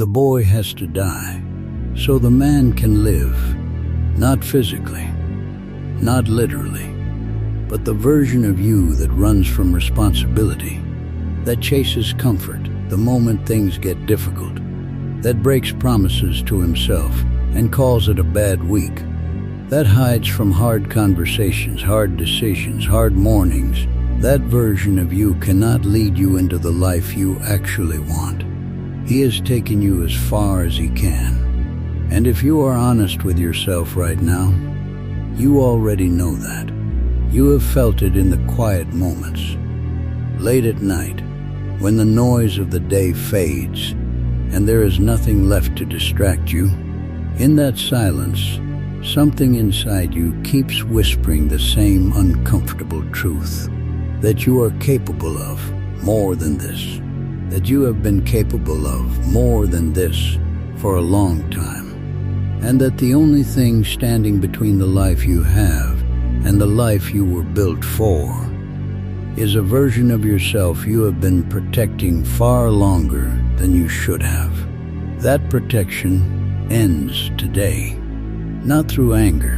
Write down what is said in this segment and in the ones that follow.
The boy has to die, so the man can live, not physically, not literally, but the version of you that runs from responsibility, that chases comfort the moment things get difficult, that breaks promises to himself and calls it a bad week, that hides from hard conversations, hard decisions, hard mornings. That version of you cannot lead you into the life you actually want. He has taken you as far as he can. And if you are honest with yourself right now, you already know that. You have felt it in the quiet moments, late at night, when the noise of the day fades and there is nothing left to distract you. In that silence, something inside you keeps whispering the same uncomfortable truth, that you are capable of more than this, that you have been capable of more than this for a long time, and that the only thing standing between the life you have and the life you were built for is a version of yourself you have been protecting far longer than you should have. That protection ends today, not through anger,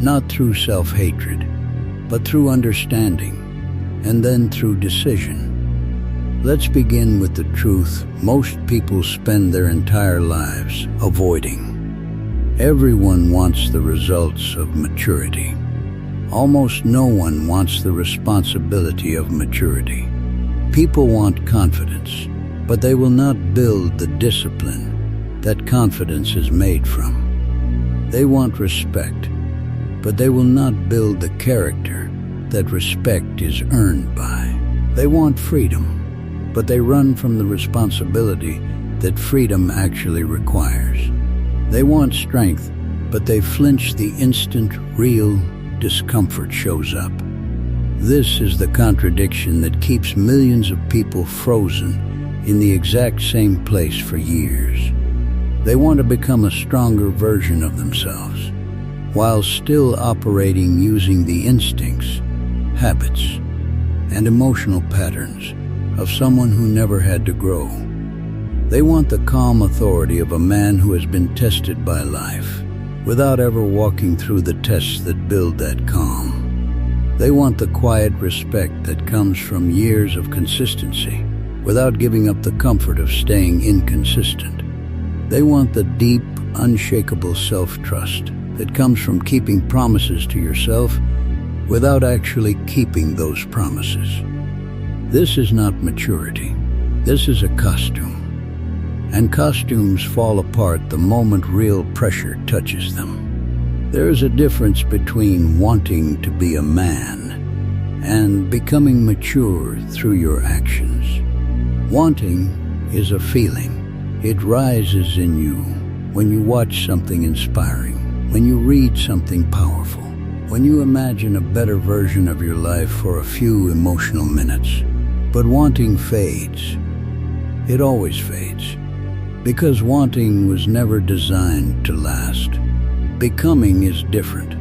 not through self-hatred, but through understanding, and then through decision. Let's begin with the truth most people spend their entire lives avoiding. Everyone wants the results of maturity. Almost no one wants the responsibility of maturity. People want confidence, but they will not build the discipline that confidence is made from. They want respect, but they will not build the character that respect is earned by. They want freedom, but they run from the responsibility that freedom actually requires. They want strength, but they flinch the instant real discomfort shows up. This is the contradiction that keeps millions of people frozen in the exact same place for years. They want to become a stronger version of themselves, while still operating using the instincts, habits, and emotional patterns of someone who never had to grow. They want the calm authority of a man who has been tested by life, without ever walking through the tests that build that calm. They want the quiet respect that comes from years of consistency, without giving up the comfort of staying inconsistent. They want the deep, unshakable self-trust that comes from keeping promises to yourself without actually keeping those promises. This is not maturity. This is a costume. And costumes fall apart the moment real pressure touches them. There is a difference between wanting to be a man and becoming mature through your actions. Wanting is a feeling. It rises in you when you watch something inspiring, when you read something powerful, when you imagine a better version of your life for a few emotional minutes. But wanting fades. It always fades. Because wanting was never designed to last. Becoming is different.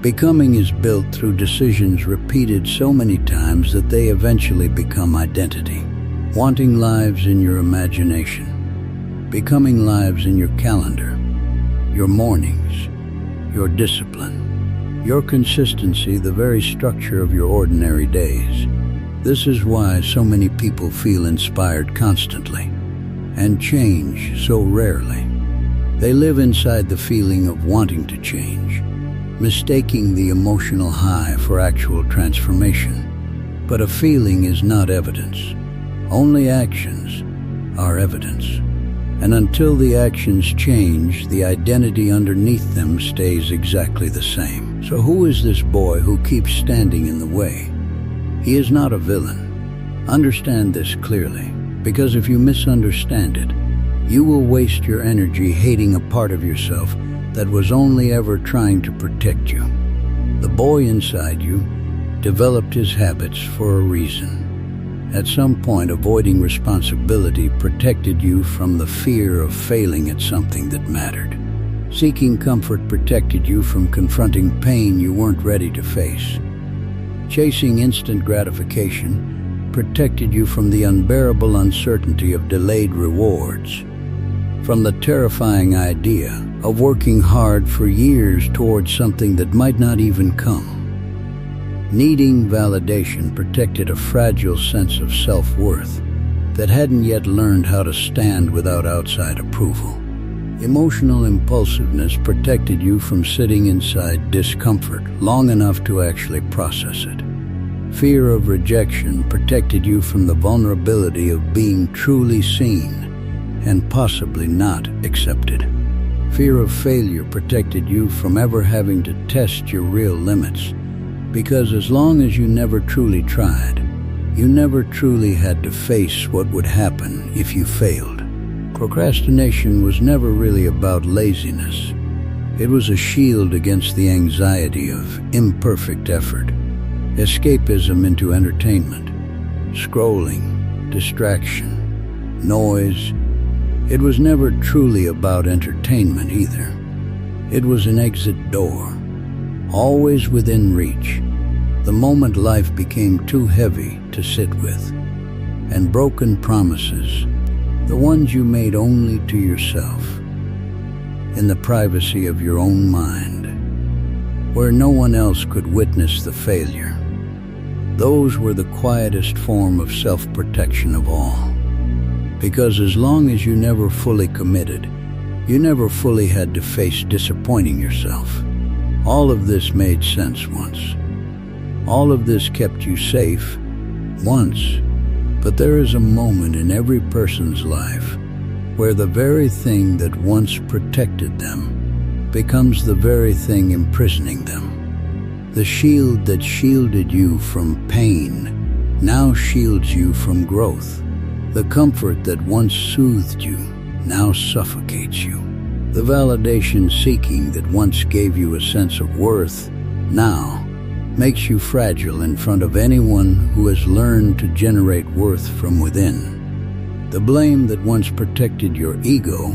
Becoming is built through decisions repeated so many times that they eventually become identity. Wanting lives in your imagination. Becoming lives in your calendar, your mornings, your discipline, your consistency, the very structure of your ordinary days. This is why so many people feel inspired constantly and change so rarely. They live inside the feeling of wanting to change, mistaking the emotional high for actual transformation. But a feeling is not evidence. Only actions are evidence. And until the actions change, the identity underneath them stays exactly the same. So who is this boy who keeps standing in the way? He is not a villain. Understand this clearly, because if you misunderstand it, you will waste your energy hating a part of yourself that was only ever trying to protect you. The boy inside you developed his habits for a reason. At some point, avoiding responsibility protected you from the fear of failing at something that mattered. Seeking comfort protected you from confronting pain you weren't ready to face. Chasing instant gratification protected you from the unbearable uncertainty of delayed rewards. from the terrifying idea of working hard for years towards something that might not even come. Needing validation protected a fragile sense of self-worth that hadn't yet learned how to stand without outside approval. Emotional impulsiveness protected you from sitting inside discomfort long enough to actually process it. Fear of rejection protected you from the vulnerability of being truly seen and possibly not accepted. Fear of failure protected you from ever having to test your real limits, because as long as you never truly tried, you never truly had to face what would happen if you failed. Procrastination was never really about laziness. It was a shield against the anxiety of imperfect effort, escapism into entertainment, scrolling, distraction, noise. It was never truly about entertainment either. It was an exit door, always within reach, the moment life became too heavy to sit with. And broken promises, the ones you made only to yourself, in the privacy of your own mind, where no one else could witness the failure. Those were the quietest form of self-protection of all. Because as long as you never fully committed, you never fully had to face disappointing yourself. All of this made sense once. All of this kept you safe once. But there is a moment in every person's life where the very thing that once protected them becomes the very thing imprisoning them. The shield that shielded you from pain now shields you from growth. The comfort that once soothed you now suffocates you. The validation seeking that once gave you a sense of worth now makes you fragile in front of anyone who has learned to generate worth from within. The blame that once protected your ego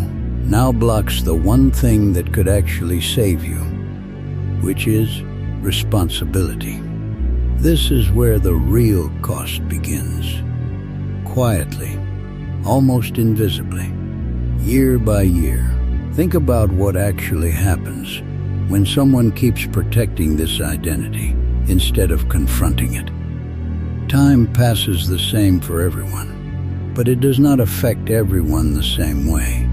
now blocks the one thing that could actually save you, which is responsibility. This is where the real cost begins. Quietly, almost invisibly, year by year. Think about what actually happens when someone keeps protecting this identity instead of confronting it. Time passes the same for everyone, but it does not affect everyone the same way.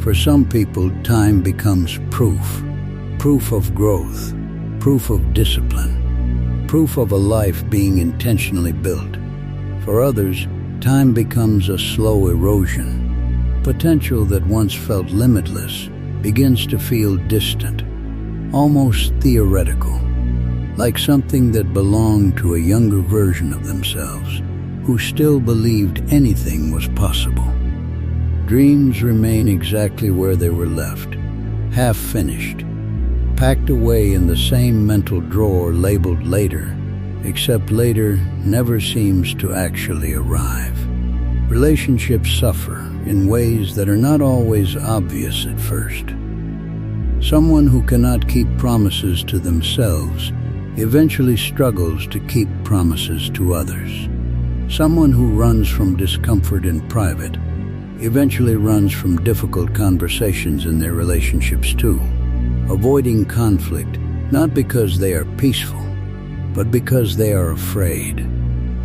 For some people, time becomes proof of growth, proof of discipline, proof of a life being intentionally built. For others, time becomes a slow erosion. Potential that once felt limitless begins to feel distant, almost theoretical, like something that belonged to a younger version of themselves who still believed anything was possible. Dreams remain exactly where they were left, half finished, packed away in the same mental drawer labeled later, except later never seems to actually arrive. Relationships suffer in ways that are not always obvious at first. Someone who cannot keep promises to themselves eventually struggles to keep promises to others. Someone who runs from discomfort in private eventually runs from difficult conversations in their relationships too, avoiding conflict not because they are peaceful, but because they are afraid.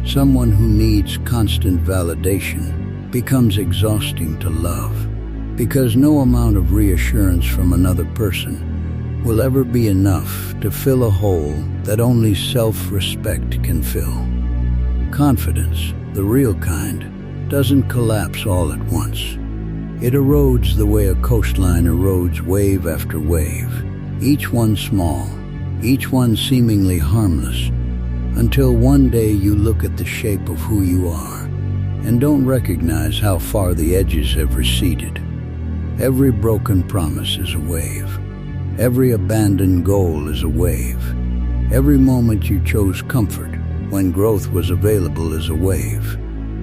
Someone who needs constant validation becomes exhausting to love, because no amount of reassurance from another person will ever be enough to fill a hole that only self-respect can fill. Confidence, the real kind, doesn't collapse all at once. It erodes the way a coastline erodes wave after wave, each one small, each one seemingly harmless, until one day you look at the shape of who you are and don't recognize how far the edges have receded. Every broken promise is a wave. Every abandoned goal is a wave. Every moment you chose comfort when growth was available is a wave.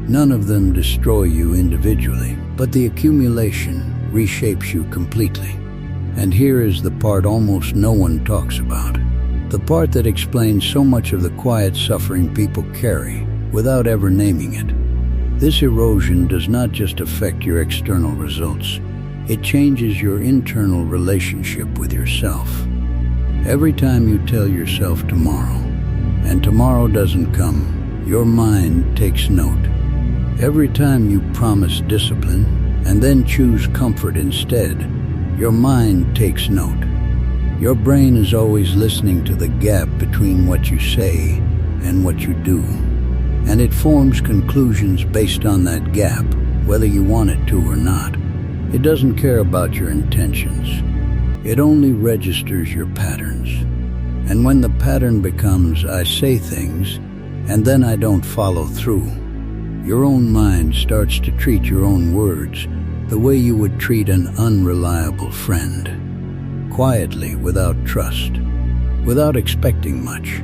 None of them destroy you individually, but the accumulation reshapes you completely. And here is the part almost no one talks about. The part that explains so much of the quiet suffering people carry without ever naming it. This erosion does not just affect your external results. It changes your internal relationship with yourself. Every time you tell yourself tomorrow, and tomorrow doesn't come, your mind takes note. Every time you promise discipline and then choose comfort instead, your mind takes note. Your brain is always listening to the gap between what you say and what you do, and it forms conclusions based on that gap, whether you want it to or not. It doesn't care about your intentions. It only registers your patterns. And when the pattern becomes, I say things, and then I don't follow through, your own mind starts to treat your own words the way you would treat an unreliable friend. Quietly, without trust, without expecting much.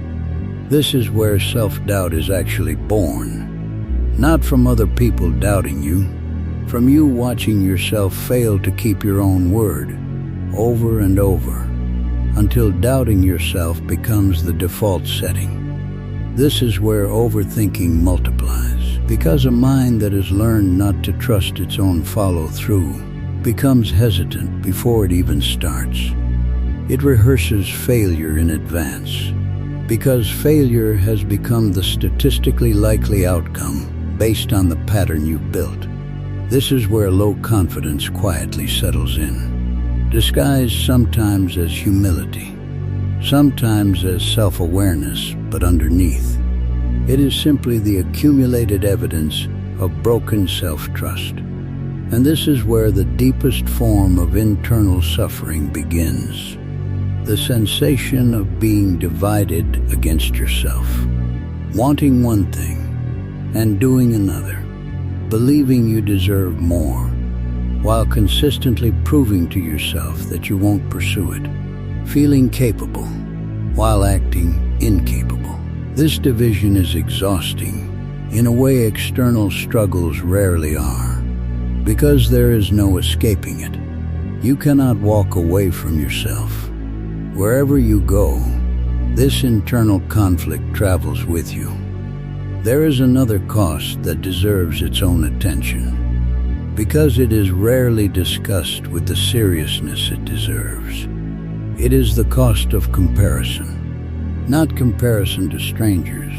This is where self-doubt is actually born. Not from other people doubting you, from you watching yourself fail to keep your own word, over and over, until doubting yourself becomes the default setting. This is where overthinking multiplies, because a mind that has learned not to trust its own follow-through becomes hesitant before it even starts. It rehearses failure in advance, because failure has become the statistically likely outcome based on the pattern you've built. This is where low confidence quietly settles in, disguised sometimes as humility, sometimes as self-awareness, but underneath, it is simply the accumulated evidence of broken self-trust. And this is where the deepest form of internal suffering begins. The sensation of being divided against yourself, wanting one thing and doing another, believing you deserve more, while consistently proving to yourself that you won't pursue it, feeling capable while acting incapable. This division is exhausting in a way external struggles rarely are, because there is no escaping it. You cannot walk away from yourself. Wherever you go, this internal conflict travels with you. There is another cost that deserves its own attention, because it is rarely discussed with the seriousness it deserves. It is the cost of comparison, not comparison to strangers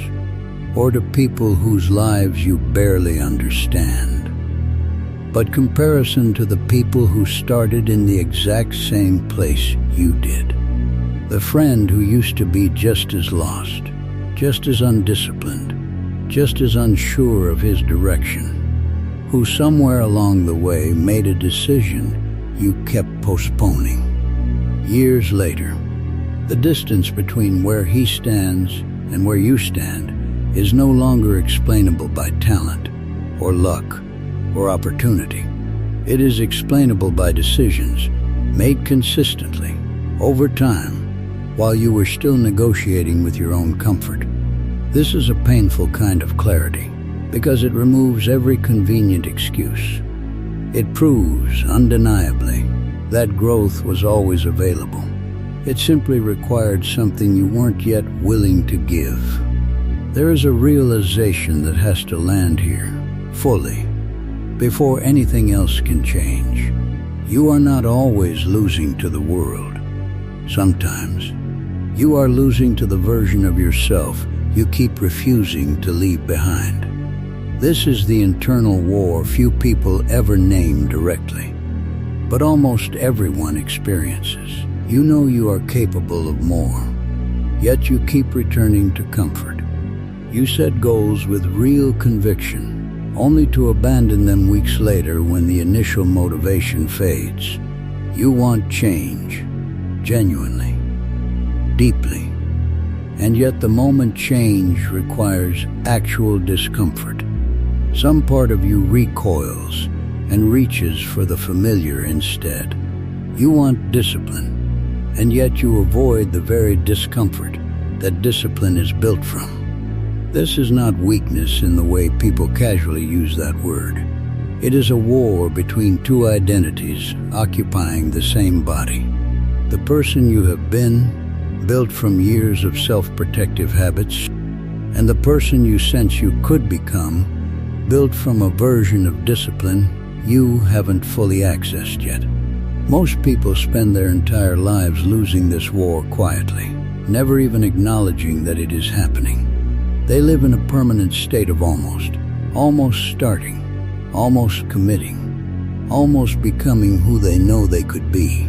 or to people whose lives you barely understand, but comparison to the people who started in the exact same place you did. The friend who used to be just as lost, just as undisciplined, just as unsure of his direction, who somewhere along the way made a decision you kept postponing. Years later, the distance between where he stands and where you stand is no longer explainable by talent, or luck, or opportunity. It is explainable by decisions made consistently, over time, while you were still negotiating with your own comfort. This is a painful kind of clarity, because it removes every convenient excuse. It proves, undeniably, that growth was always available. It simply required something you weren't yet willing to give. There is a realization that has to land here, fully, before anything else can change. You are not always losing to the world. Sometimes, you are losing to the version of yourself you keep refusing to leave behind. This is the internal war few people ever name directly, but almost everyone experiences. You know you are capable of more, yet you keep returning to comfort. You set goals with real conviction, only to abandon them weeks later when the initial motivation fades. You want change, genuinely, deeply. And yet the moment change requires actual discomfort. Some part of you recoils and reaches for the familiar instead. You want discipline, and yet you avoid the very discomfort that discipline is built from. This is not weakness in the way people casually use that word. It is a war between two identities occupying the same body. The person you have been, built from years of self-protective habits, and the person you sense you could become, built from a version of discipline you haven't fully accessed yet. Most people spend their entire lives losing this war quietly, never even acknowledging that it is happening. They live in a permanent state of almost starting, almost committing, almost becoming who they know they could be,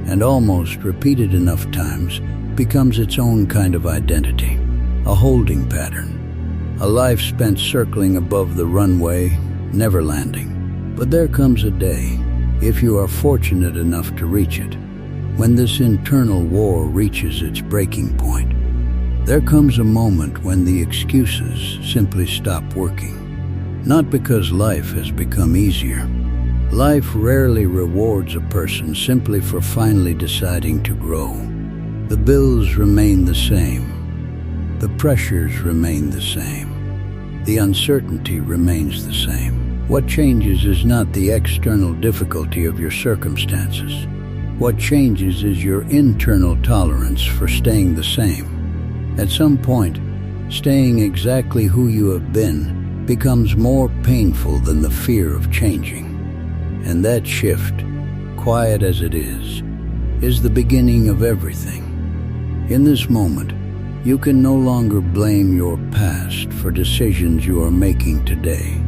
and almost, repeated enough times, becomes its own kind of identity, a holding pattern, a life spent circling above the runway, never landing. But there comes a day, if you are fortunate enough to reach it, when this internal war reaches its breaking point. There comes a moment when the excuses simply stop working. Not because life has become easier. Life rarely rewards a person simply for finally deciding to grow. The bills remain the same. The pressures remain the same. The uncertainty remains the same. What changes is not the external difficulty of your circumstances. What changes is your internal tolerance for staying the same. At some point, staying exactly who you have been becomes more painful than the fear of changing. And that shift, quiet as it is the beginning of everything. In this moment, you can no longer blame your past for decisions you are making today.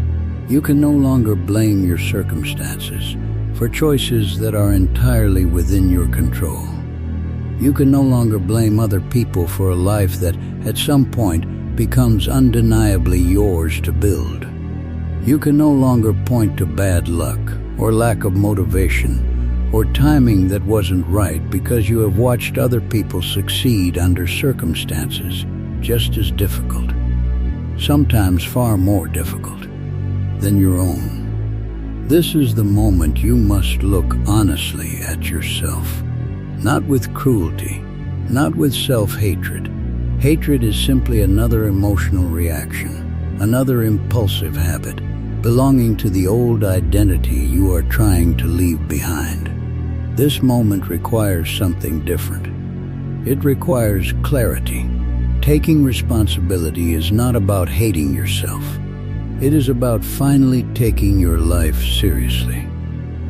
You can no longer blame your circumstances for choices that are entirely within your control. You can no longer blame other people for a life that, at some point, becomes undeniably yours to build. You can no longer point to bad luck or lack of motivation or timing that wasn't right because you have watched other people succeed under circumstances just as difficult, sometimes far more difficult than your own. This is the moment you must look honestly at yourself, not with cruelty, not with self-hatred. Hatred is simply another emotional reaction, another impulsive habit, belonging to the old identity you are trying to leave behind. This moment requires something different. It requires clarity. Taking responsibility is not about hating yourself. It is about finally taking your life seriously.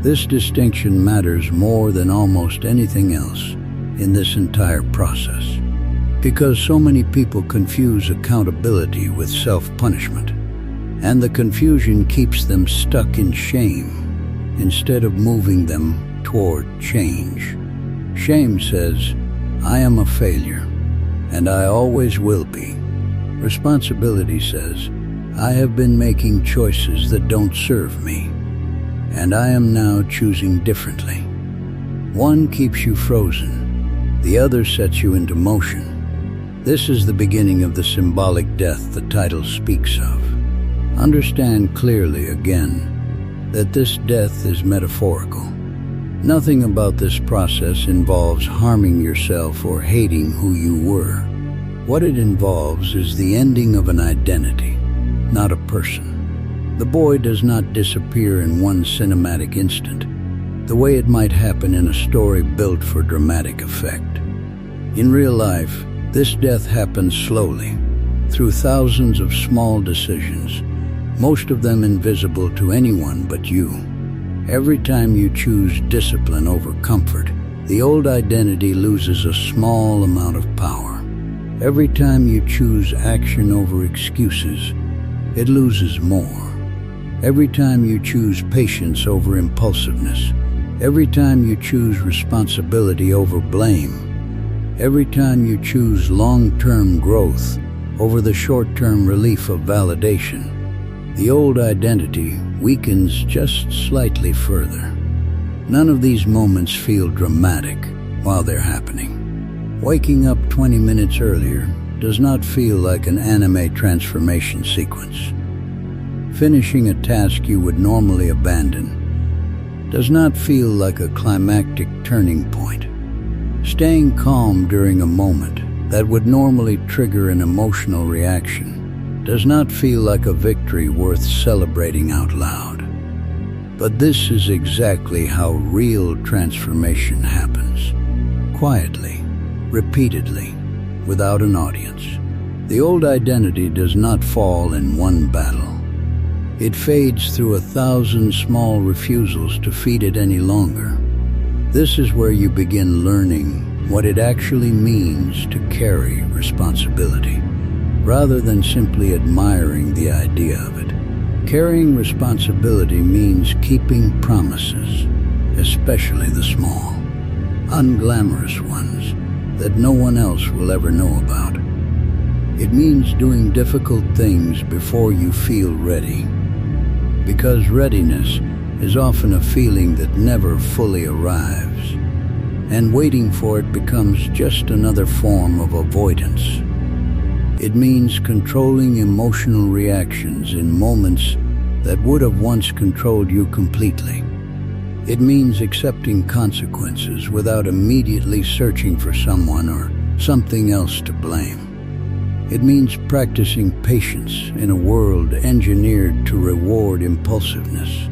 This distinction matters more than almost anything else in this entire process, because so many people confuse accountability with self-punishment, and the confusion keeps them stuck in shame instead of moving them toward change. Shame says, "I am a failure, and I always will be." Responsibility says, "I have been making choices that don't serve me, and I am now choosing differently." One keeps you frozen, the other sets you into motion. This is the beginning of the symbolic death the title speaks of. Understand clearly again that this death is metaphorical. Nothing about this process involves harming yourself or hating who you were. What it involves is the ending of an identity, not a person. The boy does not disappear in one cinematic instant, the way it might happen in a story built for dramatic effect. In real life, this death happens slowly, through thousands of small decisions, most of them invisible to anyone but you. Every time you choose discipline over comfort, the old identity loses a small amount of power. Every time you choose action over excuses, it loses more. Every time you choose patience over impulsiveness, every time you choose responsibility over blame, every time you choose long-term growth over the short-term relief of validation, the old identity weakens just slightly further. None of these moments feel dramatic while they're happening. Waking up 20 minutes earlier does not feel like an anime transformation sequence. Finishing a task you would normally abandon does not feel like a climactic turning point. Staying calm during a moment that would normally trigger an emotional reaction does not feel like a victory worth celebrating out loud. But this is exactly how real transformation happens. Quietly, repeatedly, without an audience. The old identity does not fall in one battle. It fades through 1,000 small refusals to feed it any longer. This is where you begin learning what it actually means to carry responsibility, rather than simply admiring the idea of it. Carrying responsibility means keeping promises, especially the small, unglamorous ones that no one else will ever know about. It means doing difficult things before you feel ready, because readiness is often a feeling that never fully arrives, and waiting for it becomes just another form of avoidance. It means controlling emotional reactions in moments that would have once controlled you completely. It means accepting consequences without immediately searching for someone or something else to blame. It means practicing patience in a world engineered to reward impulsiveness.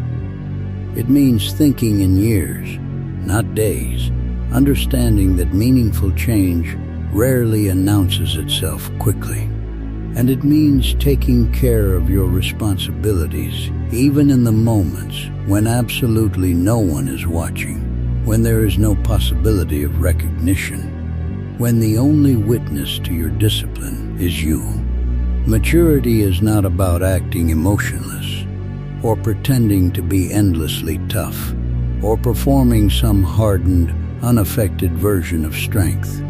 It means thinking in years, not days, understanding that meaningful change rarely announces itself quickly. And it means taking care of your responsibilities, even in the moments when absolutely no one is watching, when there is no possibility of recognition, when the only witness to your discipline is you. Maturity is not about acting emotionless, or pretending to be endlessly tough, or performing some hardened, unaffected version of strength.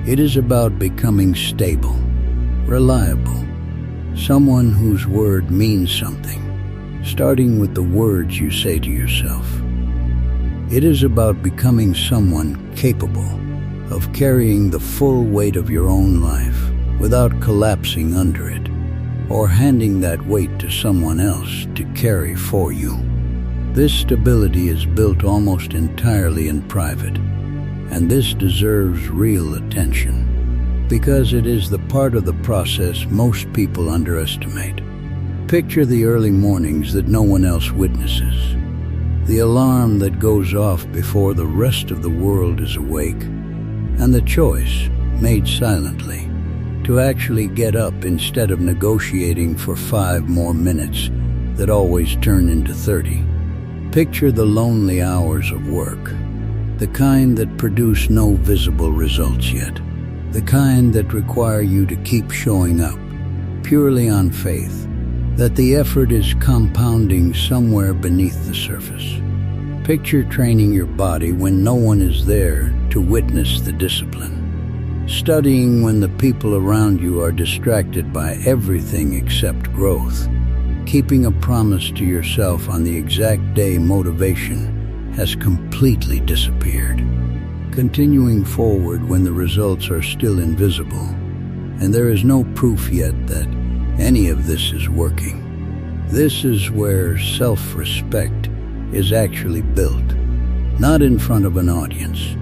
It is about becoming stable, reliable, someone whose word means something, starting with the words you say to yourself. It is about becoming someone capable of carrying the full weight of your own life without collapsing under it, or handing that weight to someone else to carry for you. This stability is built almost entirely in private, and this deserves real attention, because it is the part of the process most people underestimate. Picture the early mornings that no one else witnesses, the alarm that goes off before the rest of the world is awake, and the choice, made silently, to actually get up instead of negotiating for 5 more minutes that always turn into 30. Picture the lonely hours of work, the kind that produce no visible results yet, the kind that require you to keep showing up, purely on faith that the effort is compounding somewhere beneath the surface. Picture training your body when no one is there to witness the discipline, studying when the people around you are distracted by everything except growth, keeping a promise to yourself on the exact day motivation has completely disappeared, continuing forward when the results are still invisible, and there is no proof yet that any of this is working. This is where self-respect is actually built, not in front of an audience,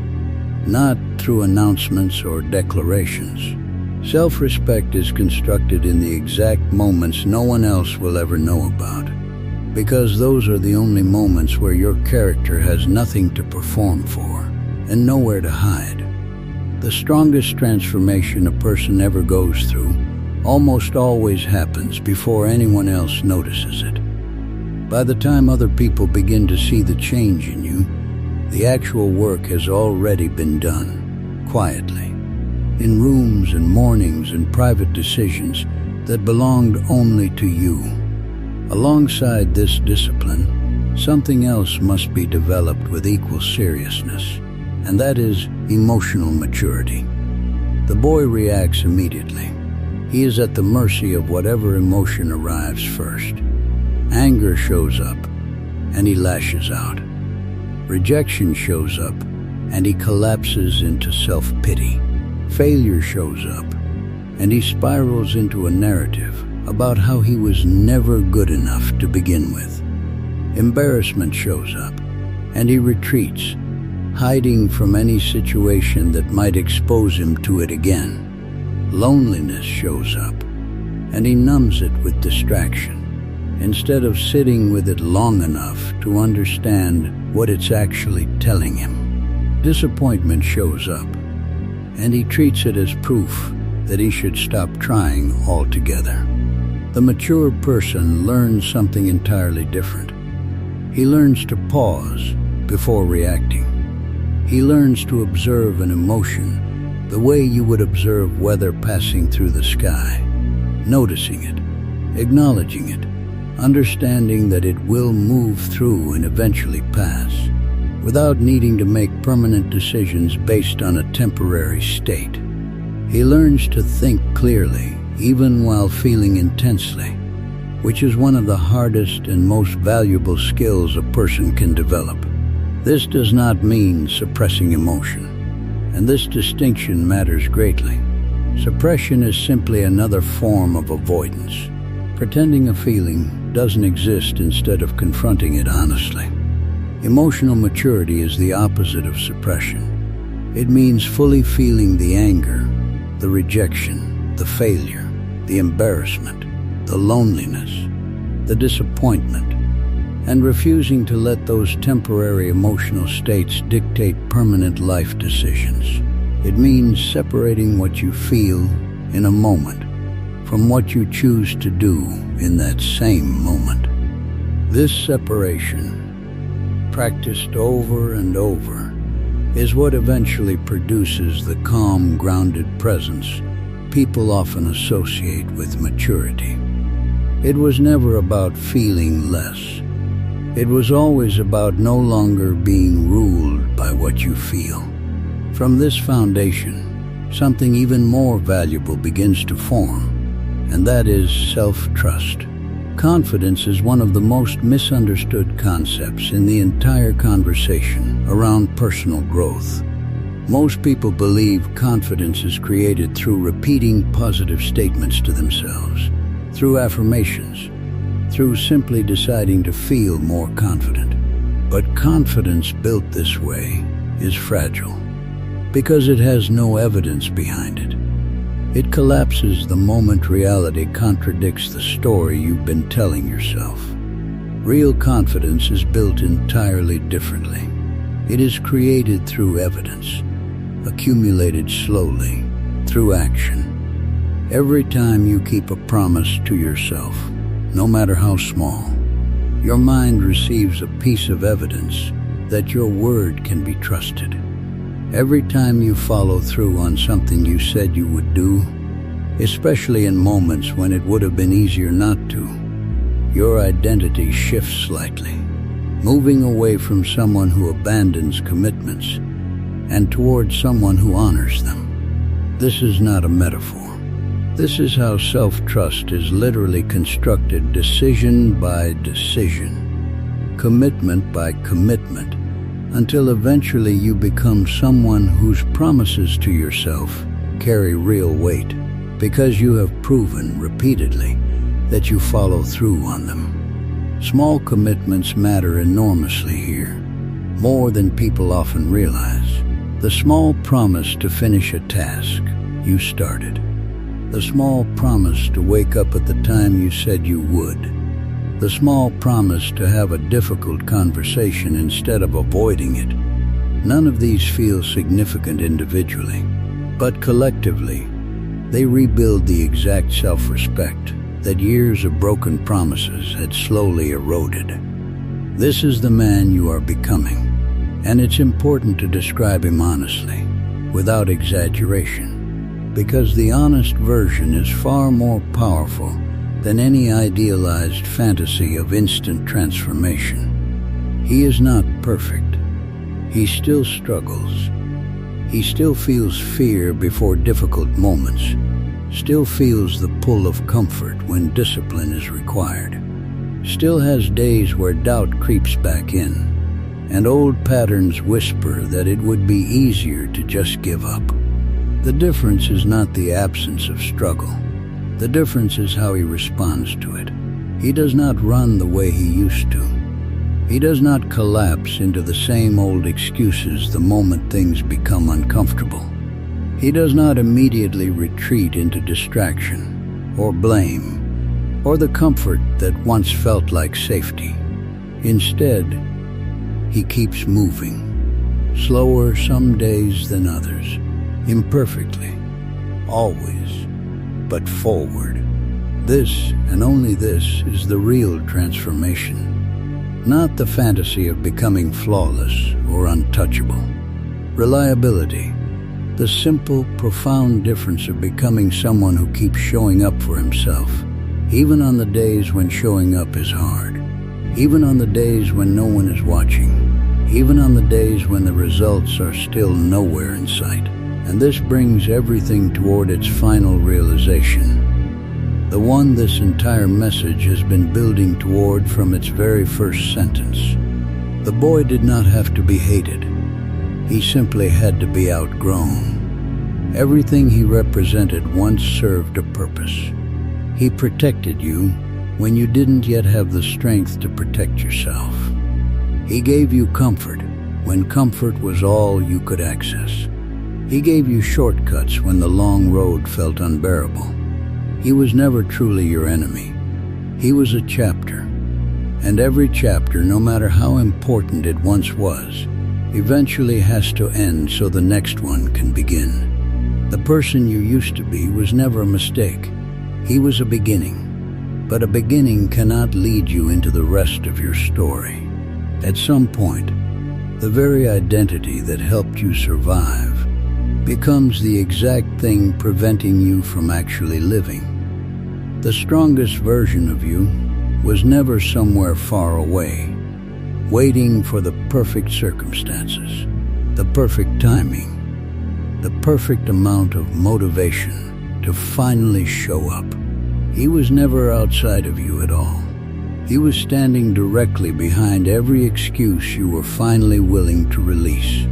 not through announcements or declarations. Self-respect is constructed in the exact moments no one else will ever know about, because those are the only moments where your character has nothing to perform for and nowhere to hide. The strongest transformation a person ever goes through almost always happens before anyone else notices it. By the time other people begin to see the change in you, the actual work has already been done, quietly, in rooms and mornings and private decisions that belonged only to you. Alongside this discipline, something else must be developed with equal seriousness, and that is emotional maturity. The boy reacts immediately. He is at the mercy of whatever emotion arrives first. Anger shows up, and he lashes out. Rejection shows up, and he collapses into self-pity. Failure shows up, and he spirals into a narrative about how he was never good enough to begin with. Embarrassment shows up, and he retreats, hiding from any situation that might expose him to it again. Loneliness shows up, and he numbs it with distraction, instead of sitting with it long enough to understand what it's actually telling him. Disappointment shows up, and he treats it as proof that he should stop trying altogether. The mature person learns something entirely different. He learns to pause before reacting. He learns to observe an emotion the way you would observe weather passing through the sky, noticing it, acknowledging it, understanding that it will move through and eventually pass, without needing to make permanent decisions based on a temporary state. He learns to think clearly, even while feeling intensely, which is one of the hardest and most valuable skills a person can develop. This does not mean suppressing emotion, and this distinction matters greatly. Suppression is simply another form of avoidance, pretending a feeling doesn't exist instead of confronting it honestly. Emotional maturity is the opposite of suppression. It means fully feeling the anger, the rejection, the failure, the embarrassment, the loneliness, the disappointment, and refusing to let those temporary emotional states dictate permanent life decisions. It means separating what you feel in a moment from what you choose to do in that same moment. This separation, practiced over and over, is what eventually produces the calm, grounded presence people often associate with maturity. It was never about feeling less. It was always about no longer being ruled by what you feel. From this foundation, something even more valuable begins to form, and that is self-trust. Confidence is one of the most misunderstood concepts in the entire conversation around personal growth. Most people believe confidence is created through repeating positive statements to themselves, through affirmations, through simply deciding to feel more confident. But confidence built this way is fragile because it has no evidence behind it. It collapses the moment reality contradicts the story you've been telling yourself. Real confidence is built entirely differently. It is created through evidence, accumulated slowly, through action. Every time you keep a promise to yourself, no matter how small, your mind receives a piece of evidence that your word can be trusted. Every time you follow through on something you said you would do, especially in moments when it would have been easier not to, your identity shifts slightly, moving away from someone who abandons commitments and towards someone who honors them. This is not a metaphor. This is how self-trust is literally constructed, decision by decision, commitment by commitment, until eventually you become someone whose promises to yourself carry real weight, because you have proven repeatedly that you follow through on them. Small commitments matter enormously here, more than people often realize. The small promise to finish a task you started. The small promise to wake up at the time you said you would. The small promise to have a difficult conversation instead of avoiding it. None of these feel significant individually, but collectively, they rebuild the exact self-respect that years of broken promises had slowly eroded. This is the man you are becoming, and it's important to describe him honestly, without exaggeration. Because the honest version is far more powerful than any idealized fantasy of instant transformation. He is not perfect. He still struggles. He still feels fear before difficult moments, still feels the pull of comfort when discipline is required, still has days where doubt creeps back in, and old patterns whisper that it would be easier to just give up. The difference is not the absence of struggle. The difference is how he responds to it. He does not run the way he used to. He does not collapse into the same old excuses the moment things become uncomfortable. He does not immediately retreat into distraction or blame or the comfort that once felt like safety. Instead, he keeps moving, slower some days than others, imperfectly, always, but forward. This, and only this, is the real transformation. Not the fantasy of becoming flawless or untouchable. Reliability, the simple, profound difference of becoming someone who keeps showing up for himself, even on the days when showing up is hard, even on the days when no one is watching, even on the days when the results are still nowhere in sight. And this brings everything toward its final realization. The one this entire message has been building toward from its very first sentence. The boy did not have to be hated. He simply had to be outgrown. Everything he represented once served a purpose. He protected you when you didn't yet have the strength to protect yourself. He gave you comfort when comfort was all you could access. He gave you shortcuts when the long road felt unbearable. He was never truly your enemy. He was a chapter. And every chapter, no matter how important it once was, eventually has to end so the next one can begin. The person you used to be was never a mistake. He was a beginning. But a beginning cannot lead you into the rest of your story. At some point, the very identity that helped you survive becomes the exact thing preventing you from actually living. The strongest version of you was never somewhere far away, waiting for the perfect circumstances, the perfect timing, the perfect amount of motivation to finally show up. He was never outside of you at all. He was standing directly behind every excuse you were finally willing to release,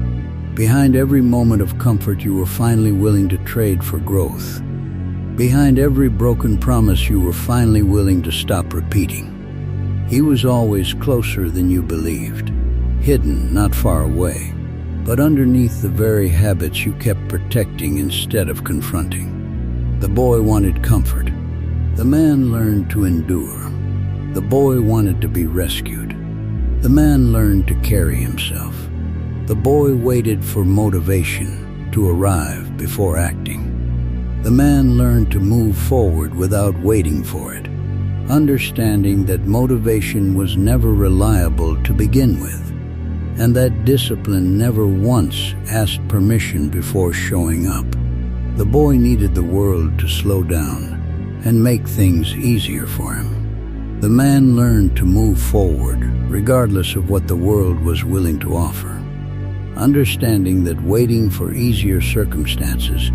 behind every moment of comfort you were finally willing to trade for growth, behind every broken promise you were finally willing to stop repeating. He was always closer than you believed, hidden, not far away, but underneath the very habits you kept protecting instead of confronting. The boy wanted comfort. The man learned to endure. The boy wanted to be rescued. The man learned to carry himself. The boy waited for motivation to arrive before acting. The man learned to move forward without waiting for it, understanding that motivation was never reliable to begin with, and that discipline never once asked permission before showing up. The boy needed the world to slow down and make things easier for him. The man learned to move forward regardless of what the world was willing to offer, understanding that waiting for easier circumstances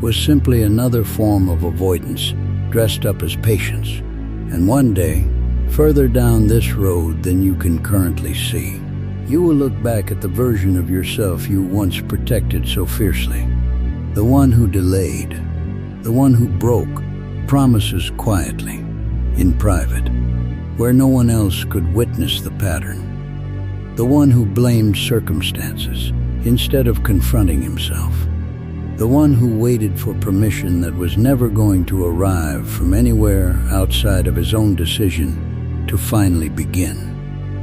was simply another form of avoidance dressed up as patience. And one day, further down this road than you can currently see, you will look back at the version of yourself you once protected so fiercely. The one who delayed, the one who broke promises quietly, in private, where no one else could witness the pattern. The one who blamed circumstances instead of confronting himself. The one who waited for permission that was never going to arrive from anywhere outside of his own decision to finally begin.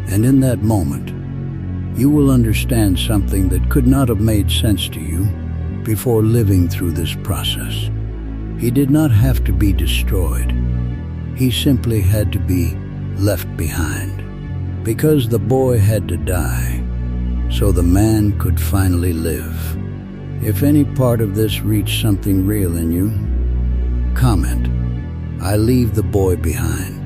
And in that moment, you will understand something that could not have made sense to you before living through this process. He did not have to be destroyed. He simply had to be left behind, because the boy had to die so the man could finally live. If any part of this reached something real in you, comment, "I leave the boy behind."